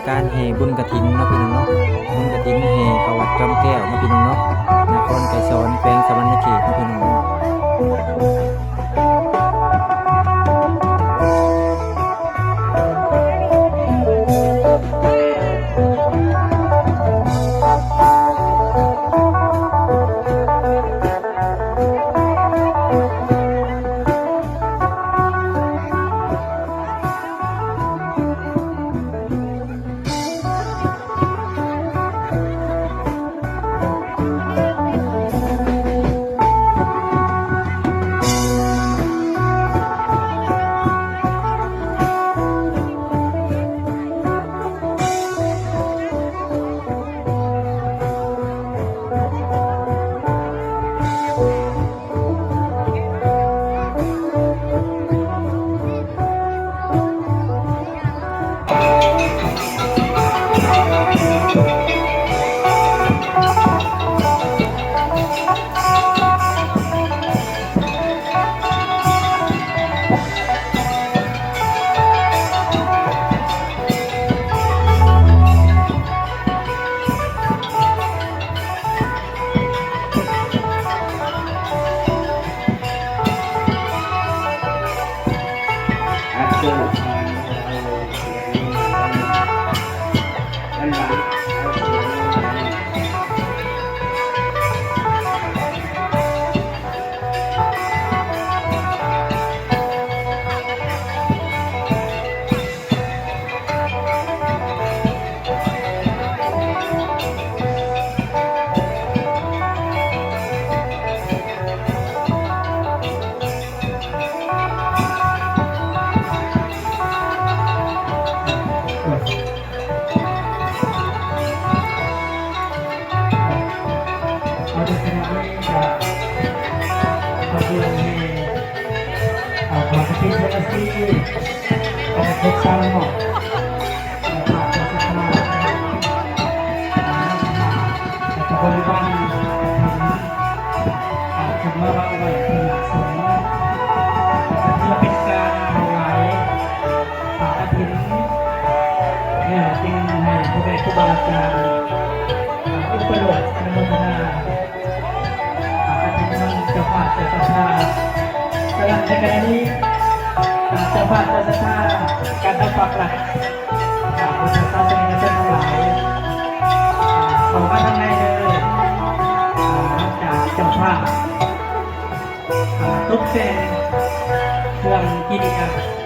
การแห่บุญกฐินเนาะพี่น้องเนาะบุญกฐินแห่เข้าวัดจอมแก้วเนาะพี่น้องเนาะนครไกรสอนแขวงสะวรรณเขตเนาะพี่น้องเนาะในขณะนี้เจ้าภาพเจ้าสถานการเอาฝากหลักพุทธศาสนิกชนทั้งหลายขอมาทางในเลยจากเจ้าภาพตกแต่งเครื่องกินกัน